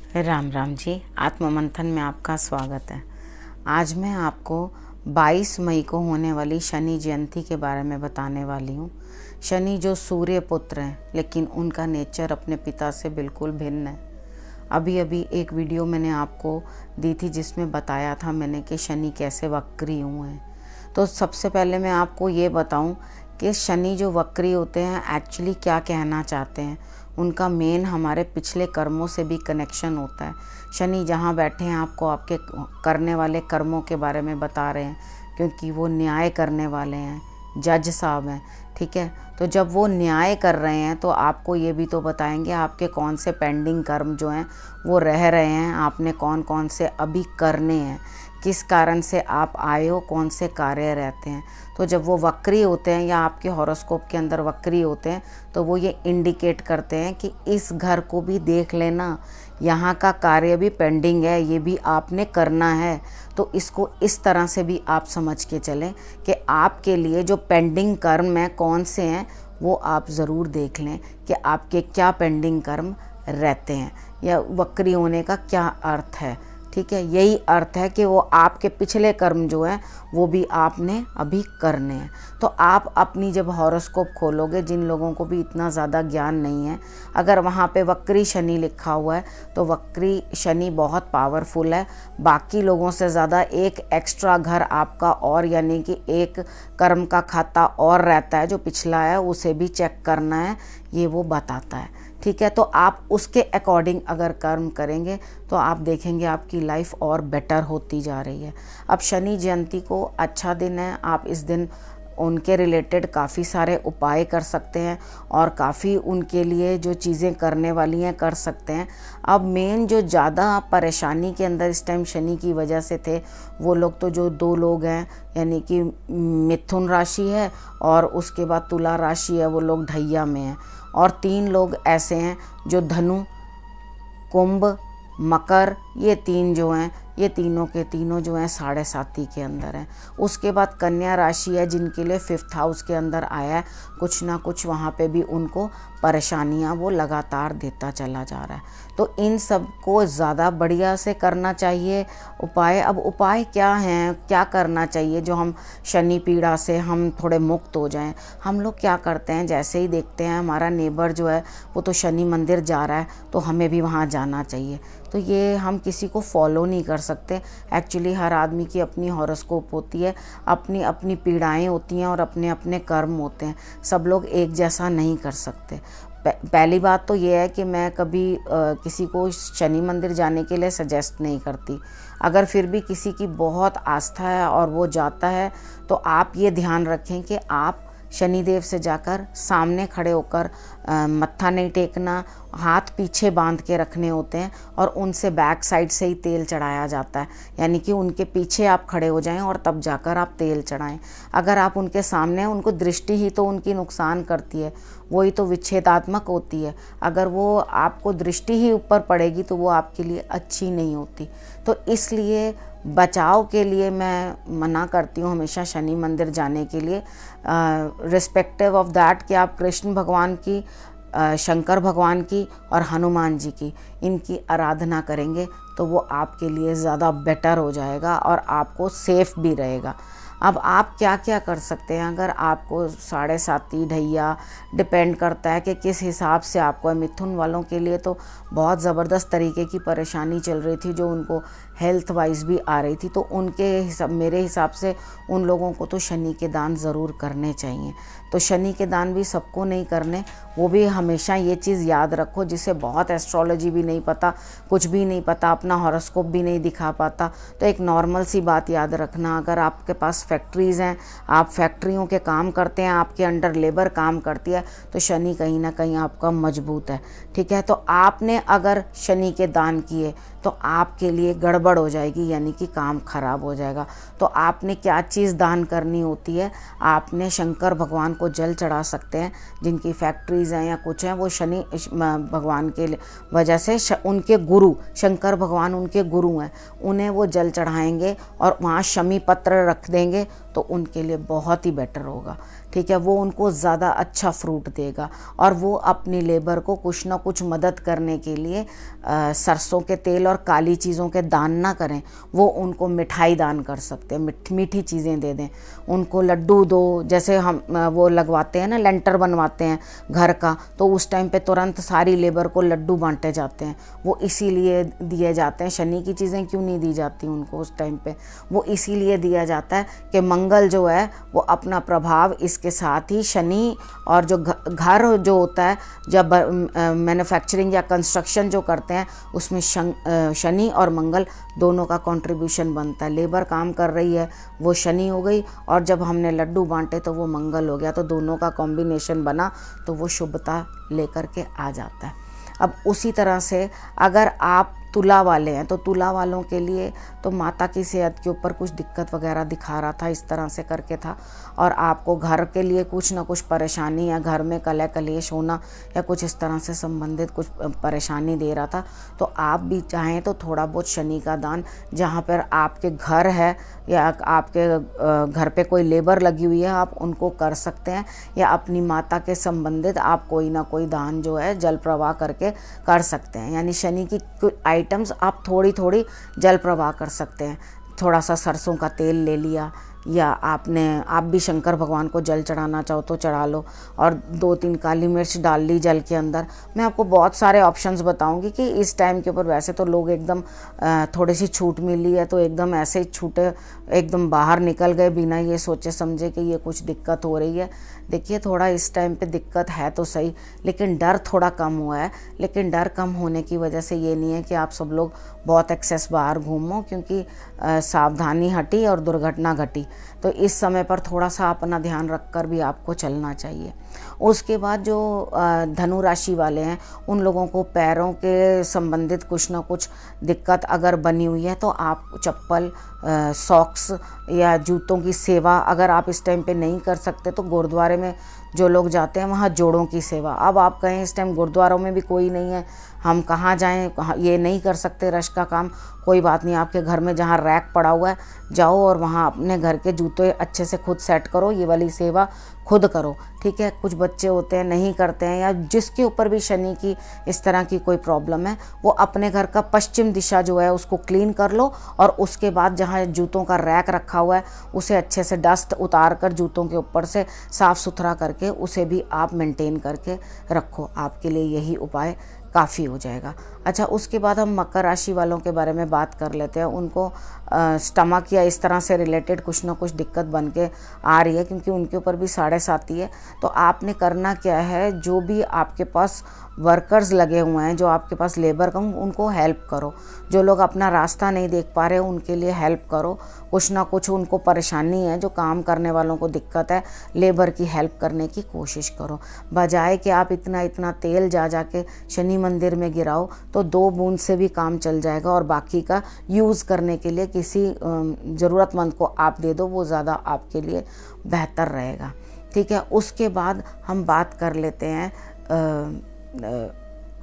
राम राम जी। आत्म मंथन में आपका स्वागत है। आज मैं आपको 22 मई को होने वाली शनि जयंती के बारे में बताने वाली हूँ। शनि जो सूर्य पुत्र हैं, लेकिन उनका नेचर अपने पिता से बिल्कुल भिन्न है। अभी अभी एक वीडियो मैंने आपको दी थी जिसमें बताया था मैंने कि शनि कैसे वक्री हुए हैं। तो सबसे पहले मैं आपको ये बताऊं कि शनि जो वक्री होते हैं एक्चुअली क्या कहना चाहते हैं। उनका मेन हमारे पिछले कर्मों से भी कनेक्शन होता है। शनि जहाँ बैठे हैं आपको आपके करने वाले कर्मों के बारे में बता रहे हैं, क्योंकि वो न्याय करने वाले हैं, जज साहब हैं। ठीक है, तो जब वो न्याय कर रहे हैं तो आपको ये भी तो बताएंगे आपके कौन से पेंडिंग कर्म जो हैं वो रह रहे हैं, आपने कौन कौन से अभी करने हैं, किस कारण से आप आए हो, कौन से कार्य रहते हैं। तो जब वो वक्री होते हैं या आपके हॉरोस्कोप के अंदर वक्री होते हैं तो वो ये इंडिकेट करते हैं कि इस घर को भी देख लेना, यहाँ का कार्य भी पेंडिंग है, ये भी आपने करना है। तो इसको इस तरह से भी आप समझ के चलें कि आपके लिए जो पेंडिंग कर्म हैं कौन से हैं, वो आप ज़रूर देख लें कि आपके क्या पेंडिंग कर्म रहते हैं या वक्री होने का क्या अर्थ है। ठीक है, यही अर्थ है कि वो आपके पिछले कर्म जो हैं वो भी आपने अभी करने हैं। तो आप अपनी जब हॉरोस्कोप खोलोगे, जिन लोगों को भी इतना ज़्यादा ज्ञान नहीं है, अगर वहाँ पे वक्री शनि लिखा हुआ है तो वक्री शनि बहुत पावरफुल है। बाकी लोगों से ज़्यादा एक एक्स्ट्रा घर आपका और, यानी कि एक कर्म का खाता और रहता है जो पिछला है, उसे भी चेक करना है, ये वो बताता है। ठीक है, तो आप उसके अकॉर्डिंग अगर कर्म करेंगे तो आप देखेंगे आपकी लाइफ और बेटर होती जा रही है। अब शनि जयंती को अच्छा दिन है, आप इस दिन उनके रिलेटेड काफ़ी सारे उपाय कर सकते हैं और काफ़ी उनके लिए जो चीज़ें करने वाली हैं कर सकते हैं। अब मेन जो ज़्यादा परेशानी के अंदर इस टाइम शनि की वजह से थे वो लोग, तो जो 2 लोग हैं, यानी कि मिथुन राशि है और उसके बाद तुला राशि है, वो लोग ढैया में हैं। और 3 लोग ऐसे हैं जो धनु, कुंभ, मकर, ये 3 जो हैं, ये तीनों के तीनों जो हैं 7.5 के अंदर हैं। उसके बाद कन्या राशि है जिनके लिए 5th हाउस के अंदर आया है, कुछ ना कुछ वहाँ पे भी उनको परेशानियाँ वो लगातार देता चला जा रहा है। तो इन सब को ज़्यादा बढ़िया से करना चाहिए उपाय। अब उपाय क्या हैं, क्या करना चाहिए जो हम शनि पीड़ा से हम थोड़े मुक्त हो जाएं। हम लोग क्या करते हैं, जैसे ही देखते हैं हमारा नेबर जो है वो तो शनि मंदिर जा रहा है तो हमें भी वहाँ जाना चाहिए। तो ये हम किसी को फॉलो नहीं कर सकते। एक्चुअली हर आदमी की अपनी हॉरोस्कोप होती है, अपनी अपनी पीड़ाएं होती हैं और अपने अपने कर्म होते हैं। सब लोग एक जैसा नहीं कर सकते। पहली बात तो ये है कि मैं कभी किसी को शनि मंदिर जाने के लिए सजेस्ट नहीं करती। अगर फिर भी किसी की बहुत आस्था है और वो जाता है तो आप ये ध्यान रखें कि आप शनिदेव से जाकर सामने खड़े होकर मत्था नहीं टेकना, हाथ पीछे बांध के रखने होते हैं और उनसे बैक साइड से ही तेल चढ़ाया जाता है, यानी कि उनके पीछे आप खड़े हो जाएं और तब जाकर आप तेल चढ़ाएं। अगर आप उनके सामने हैं, उनको दृष्टि ही तो उनकी नुकसान करती है, वही तो विच्छेदात्मक होती है। अगर वो आपको दृष्टि ही ऊपर पड़ेगी तो वो आपके लिए अच्छी नहीं होती। तो इसलिए बचाव के लिए मैं मना करती हूँ हमेशा शनि मंदिर जाने के लिए, रिस्पेक्टिव ऑफ दैट कि आप कृष्ण भगवान की, शंकर भगवान की और हनुमान जी की, इनकी आराधना करेंगे तो वो आपके लिए ज़्यादा बेटर हो जाएगा और आपको सेफ भी रहेगा। अब आप क्या क्या कर सकते हैं, अगर आपको 7.5 ढैया, डिपेंड करता है कि किस हिसाब से आपको है। मिथुन वालों के लिए तो बहुत ज़बरदस्त तरीके की परेशानी चल रही थी, जो उनको हेल्थ वाइज भी आ रही थी, तो उनके हिसाब, मेरे हिसाब से उन लोगों को तो शनि के दान ज़रूर करने चाहिए। तो शनि के दान भी सबको नहीं करने, वो भी हमेशा ये चीज़ याद रखो, जिसे बहुत एस्ट्रोलॉजी भी नहीं पता, कुछ भी नहीं पता, अपना हॉरोस्कोप भी नहीं दिखा पाता, तो एक नॉर्मल सी बात याद रखना। अगर आपके पास फैक्ट्रीज़ हैं, आप फैक्ट्रियों के काम करते हैं, आपके अंडर लेबर काम करती है, तो शनि कहीं ना कहीं आपका मजबूत है। ठीक है, तो आपने अगर शनि के दान किए तो आपके लिए गड़बड़ हो जाएगी, यानी कि काम खराब हो जाएगा। तो आपने क्या चीज़ दान करनी होती है, आपने शंकर भगवान को जल चढ़ा सकते हैं। जिनकी फैक्ट्रीज़ हैं या कुछ हैं, वो शनि भगवान के वजह से उनके गुरु शंकर भगवान उनके गुरु हैं, उन्हें वो जल चढ़ाएंगे और वहाँ शमी पत्र रख देंगे तो उनके लिए बहुत ही बेटर होगा। ठीक है, वो उनको ज़्यादा अच्छा फ्रूट देगा और वो अपनी लेबर को कुछ ना कुछ मदद करने के लिए सरसों के तेल और काली चीज़ों के दान ना करें, वो उनको मिठाई दान कर सकते हैं, मीठी चीज़ें दे दें, उनको लड्डू दो। जैसे हम वो लगवाते हैं ना, लेंटर बनवाते हैं घर का, तो उस टाइम पे तुरंत सारी लेबर को लड्डू बांटे जाते हैं, वो इसीलिए दिए जाते हैं। शनि की चीज़ें क्यों नहीं दी जाती उनको उस टाइम पे? वो इसीलिए दिया जाता है कि मंगल जो है वो अपना प्रभाव इसके साथ ही शनि और जो घर जो होता है, जब मैन्युफैक्चरिंग या कंस्ट्रक्शन जो करते हैं उसमें शनि और मंगल दोनों का कंट्रीब्यूशन बनता है। लेबर काम कर रही है वो शनि हो गई, और जब हमने लड्डू बांटे तो वो मंगल हो गया, तो दोनों का कॉम्बिनेशन बना तो वो शुभता लेकर के आ जाता है। अब उसी तरह से अगर आप तुला वाले हैं तो तुला वालों के लिए तो माता की सेहत के ऊपर कुछ दिक्कत वगैरह दिखा रहा था, इस तरह से करके था, और आपको घर के लिए कुछ ना कुछ परेशानी या घर में कलह कलेश होना या कुछ इस तरह से संबंधित कुछ परेशानी दे रहा था। तो आप भी चाहें तो थोड़ा बहुत शनि का दान, जहाँ पर आपके घर है या आपके घर पे कोई लेबर लगी हुई है, आप उनको कर सकते हैं, या अपनी माता के संबंधित आप कोई ना कोई दान जो है जल प्रवाह करके कर सकते हैं। यानी शनि की कुछ आइटम्स आप थोड़ी थोड़ी जल प्रवाह कर सकते हैं। थोड़ा सा सरसों का तेल ले लिया, या आप भी शंकर भगवान को जल चढ़ाना चाहो तो चढ़ा लो, और 2-3 काली मिर्च डाल ली जल के अंदर। मैं आपको बहुत सारे ऑप्शंस बताऊंगी कि इस टाइम के ऊपर वैसे तो लोग एकदम थोड़ी सी छूट मिली है तो एकदम ऐसे ही छूटे, एकदम बाहर निकल गए बिना ये सोचे समझे कि ये कुछ दिक्कत हो रही है। देखिए, थोड़ा इस टाइम पे दिक्कत है तो सही, लेकिन डर थोड़ा कम हुआ है। लेकिन डर कम होने की वजह से ये नहीं है कि आप सब लोग बहुत एक्सेस बाहर घूमो, क्योंकि सावधानी हटी और दुर्घटना घटी। तो इस समय पर थोड़ा सा अपना ध्यान रखकर भी आपको चलना चाहिए। उसके बाद जो धनु राशि वाले हैं उन लोगों को पैरों के संबंधित कुछ ना कुछ दिक्कत अगर बनी हुई है तो आप चप्पल, सॉक्स या जूतों की सेवा अगर आप इस टाइम पे नहीं कर सकते तो गुरुद्वारे में जो लोग जाते हैं वहाँ जोड़ों की सेवा। अब आप कहें इस टाइम गुरुद्वारों में भी कोई नहीं है, हम कहाँ जाएं, ये नहीं कर सकते रश का काम, कोई बात नहीं, आपके घर में जहाँ रैक पड़ा हुआ है जाओ और वहाँ अपने घर के जूते अच्छे से खुद सेट करो, ये वाली सेवा खुद करो। ठीक है, कुछ बच्चे होते हैं नहीं करते हैं, या जिसके ऊपर भी शनि की इस तरह की कोई प्रॉब्लम है, वो अपने घर का पश्चिम दिशा जो है उसको क्लीन कर लो, और उसके बाद जहाँ जूतों का रैक रखा हुआ है उसे अच्छे से डस्ट उतार कर जूतों के ऊपर से साफ़ सुथरा करके उसे भी आप मेंटेन करके रखो। आपके लिए यही उपाय काफ़ी हो जाएगा। अच्छा, उसके बाद हम मकर राशि वालों के बारे में बात कर लेते हैं। उनको स्टमक या इस तरह से रिलेटेड कुछ ना कुछ दिक्कत बन के आ रही है, क्योंकि उनके ऊपर भी 7.5 है। तो आपने करना क्या है, जो भी आपके पास वर्कर्स लगे हुए हैं, जो आपके पास लेबर का, उनको हेल्प करो। जो लोग अपना रास्ता नहीं देख पा रहे उनके लिए हेल्प करो। कुछ ना कुछ उनको परेशानी है, जो काम करने वालों को दिक्कत है, लेबर की हेल्प करने की कोशिश करो। बजाय कि आप इतना इतना तेल जा के शनि मंदिर में गिराओ, तो 2 बूंद से भी काम चल जाएगा, और बाकी का यूज़ करने के लिए किसी ज़रूरतमंद को आप दे दो, वो ज़्यादा आपके लिए बेहतर रहेगा। ठीक है, उसके बाद हम बात कर लेते हैं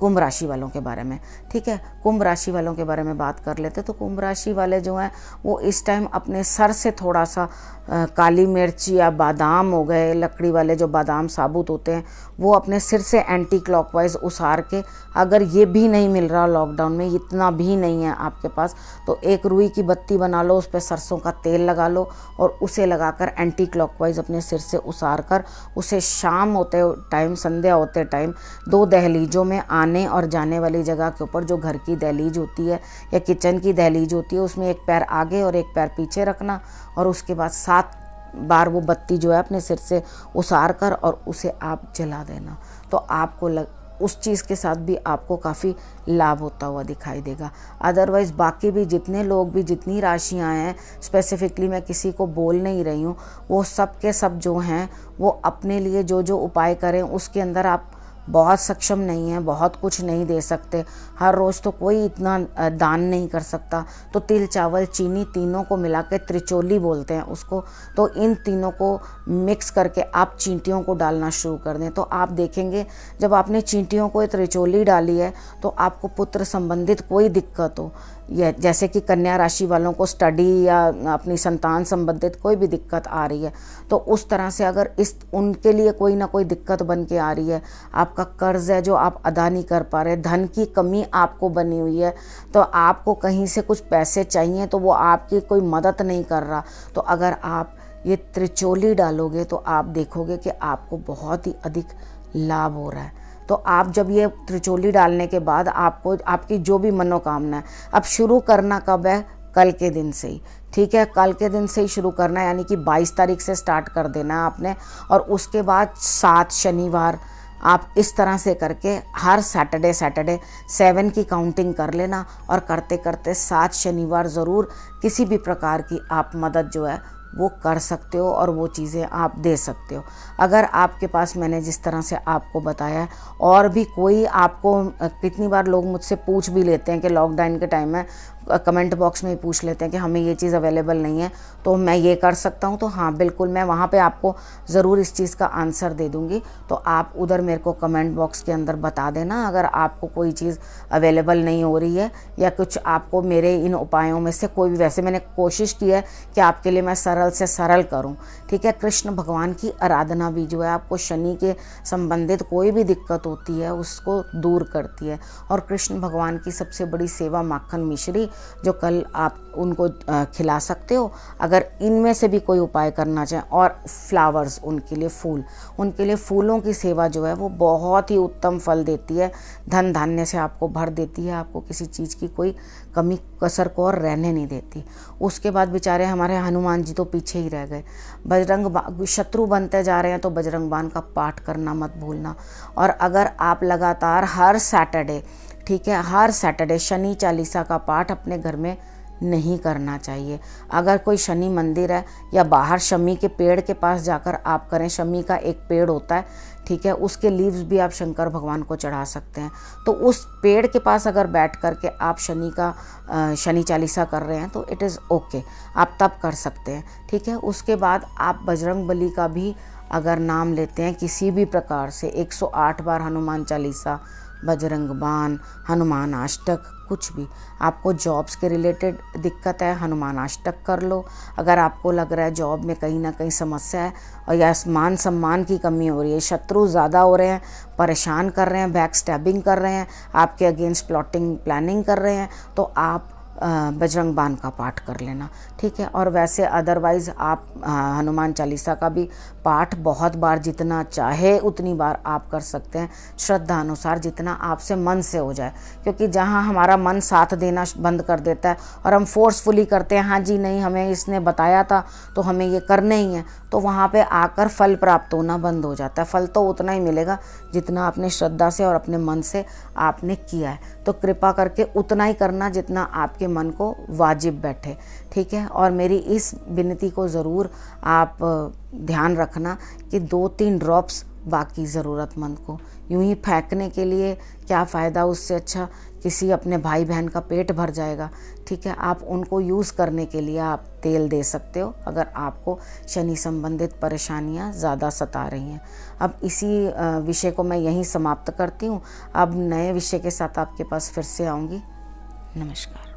कुंभ राशि वालों के बारे में। ठीक है, कुंभ राशि वालों के बारे में बात कर लेते हैं। तो कुंभ राशि वाले जो हैं वो इस टाइम अपने सर से थोड़ा सा काली मिर्च या बादाम हो गए, लकड़ी वाले जो बादाम साबुत होते हैं, वो अपने सिर से एंटी क्लॉकवाइज उसार के, अगर ये भी नहीं मिल रहा लॉकडाउन में, इतना भी नहीं है आपके पास, तो एक रुई की बत्ती बना लो, उस पर सरसों का तेल लगा लो और उसे लगाकर एंटी क्लॉकवाइज अपने सिर से उसार कर उसे शाम होते टाइम, संध्या होते टाइम 2 दहलीजों में आने और जाने वाली जगह के ऊपर, जो घर की दहलीज होती है या किचन की दहलीज होती है, उसमें एक पैर आगे और एक पैर पीछे रखना, और उसके बाद 7 बार वो बत्ती जो है अपने सिर से उसार कर और उसे आप जला देना। तो आपको उस चीज़ के साथ भी आपको काफ़ी लाभ होता हुआ दिखाई देगा। अदरवाइज़ बाकी भी जितने लोग भी, जितनी राशियाँ हैं, स्पेसिफिकली मैं किसी को बोल नहीं रही हूँ, वो सब के सब जो हैं वो अपने लिए जो जो उपाय करें, उसके अंदर आप बहुत सक्षम नहीं है, बहुत कुछ नहीं दे सकते। हर रोज़ तो कोई इतना दान नहीं कर सकता। तो तिल, चावल, चीनी तीनों को मिला के त्रिचोली बोलते हैं उसको। तो इन तीनों को मिक्स करके आप चींटियों को डालना शुरू कर दें। तो आप देखेंगे जब आपने चींटियों को त्रिचोली डाली है तो आपको पुत्र संबंधित कोई दिक्कत हो या जैसे कि कन्या राशि वालों को स्टडी या अपनी संतान संबंधित कोई भी दिक्कत आ रही है, तो उस तरह से अगर उनके लिए कोई ना कोई दिक्कत बन के आ रही है, आपका कर्ज है जो आप अदा नहीं कर पा रहे, धन की कमी आपको बनी हुई है, तो आपको कहीं से कुछ पैसे चाहिए तो वो आपकी कोई मदद नहीं कर रहा, तो अगर आप ये त्रिचोली डालोगे तो आप देखोगे कि आपको बहुत ही अधिक लाभ हो रहा है। तो आप जब ये त्रिचोली डालने के बाद आपको आपकी जो भी मनोकामना है, अब शुरू करना कब है? कल के दिन से ही, ठीक है, कल के दिन से ही शुरू करना है, यानी कि 22 तारीख से स्टार्ट कर देना है आपने। और उसके बाद 7 शनिवार आप इस तरह से करके हर सैटरडे 7 की काउंटिंग कर लेना, और करते करते 7 शनिवार ज़रूर किसी भी प्रकार की आप मदद जो है वो कर सकते हो और वो चीज़ें आप दे सकते हो। अगर आपके पास मैंने जिस तरह से आपको बताया है और भी कोई आपको, कितनी बार लोग मुझसे पूछ भी लेते हैं कि लॉकडाउन के टाइम में कमेंट बॉक्स में ही पूछ लेते हैं कि हमें ये चीज़ अवेलेबल नहीं है, तो मैं ये कर सकता हूँ, तो हाँ बिल्कुल मैं वहाँ पे आपको ज़रूर इस चीज़ का आंसर दे दूँगी। तो आप उधर मेरे को कमेंट बॉक्स के अंदर बता देना अगर आपको कोई चीज़ अवेलेबल नहीं हो रही है, या कुछ आपको मेरे इन उपायों में से कोई भी, वैसे मैंने कोशिश की है कि आपके लिए मैं सरल से सरल करूँ, ठीक है। कृष्ण भगवान की आराधना भी जो है आपको शनि के संबंधित कोई भी दिक्कत होती है उसको दूर करती है। और कृष्ण भगवान की सबसे बड़ी सेवा माखन मिश्री, जो कल आप उनको खिला सकते हो अगर इनमें से भी कोई उपाय करना चाहें। और फ्लावर्स, उनके लिए फूलों की सेवा जो है वो बहुत ही उत्तम फल देती है, धन धान्य से आपको भर देती है, आपको किसी चीज़ की कोई कमी कसर को और रहने नहीं देती। उसके बाद बेचारे हमारे हनुमान जी तो पीछे ही रह गए। शत्रु बनते जा रहे हैं तो बजरंग बाण का पाठ करना मत भूलना। और अगर आप लगातार हर सैटरडे, ठीक है, हर सैटरडे शनि चालीसा का पाठ अपने घर में नहीं करना चाहिए। अगर कोई शनि मंदिर है या बाहर शमी के पेड़ के पास जाकर आप करें, शमी का एक पेड़ होता है, ठीक है, उसके लीव्स भी आप शंकर भगवान को चढ़ा सकते हैं। तो उस पेड़ के पास अगर बैठ कर के आप शनि चालीसा कर रहे हैं तो इट इज़ ओके, आप तब कर सकते हैं, ठीक है। उसके बाद आप बजरंग बली का भी अगर नाम लेते हैं किसी भी प्रकार से, 108 बार हनुमान चालीसा, बजरंग बाण, हनुमान अष्टक, कुछ भी आपको जॉब्स के रिलेटेड दिक्कत है, हनुमान अष्टक कर लो। अगर आपको लग रहा है जॉब में कहीं ना कहीं समस्या है और या मान सम्मान की कमी हो रही है, शत्रु ज़्यादा हो रहे हैं, परेशान कर रहे हैं, बैक स्टैबिंग कर रहे हैं, आपके अगेंस्ट प्लॉटिंग प्लानिंग कर रहे हैं, तो आप बजरंग बाण का पाठ कर लेना, ठीक है। और वैसे अदरवाइज़ आप हनुमान चालीसा का भी पाठ बहुत बार, जितना चाहे उतनी बार आप कर सकते हैं, श्रद्धा अनुसार, जितना आपसे मन से हो जाए। क्योंकि जहाँ हमारा मन साथ देना बंद कर देता है और हम फोर्सफुली करते हैं, हाँ जी नहीं हमें इसने बताया था तो हमें ये करने ही है, तो वहाँ पे आकर फल प्राप्त होना बंद हो जाता है। फल तो उतना ही मिलेगा जितना आपने श्रद्धा से और अपने मन से आपने किया है। तो कृपा करके उतना ही करना जितना आपके मन को वाजिब बैठे, ठीक है। और मेरी इस विनती को ज़रूर आप ध्यान रखना कि 2-3 ड्रॉप्स बाकी ज़रूरतमंद को, यूं ही फेंकने के लिए क्या फ़ायदा, उससे अच्छा किसी अपने भाई बहन का पेट भर जाएगा, ठीक है। आप उनको यूज़ करने के लिए आप तेल दे सकते हो अगर आपको शनि संबंधित परेशानियां ज़्यादा सता रही हैं। अब इसी विषय को मैं यहीं समाप्त करती हूँ। अब नए विषय के साथ आपके पास फिर से आऊँगी। नमस्कार।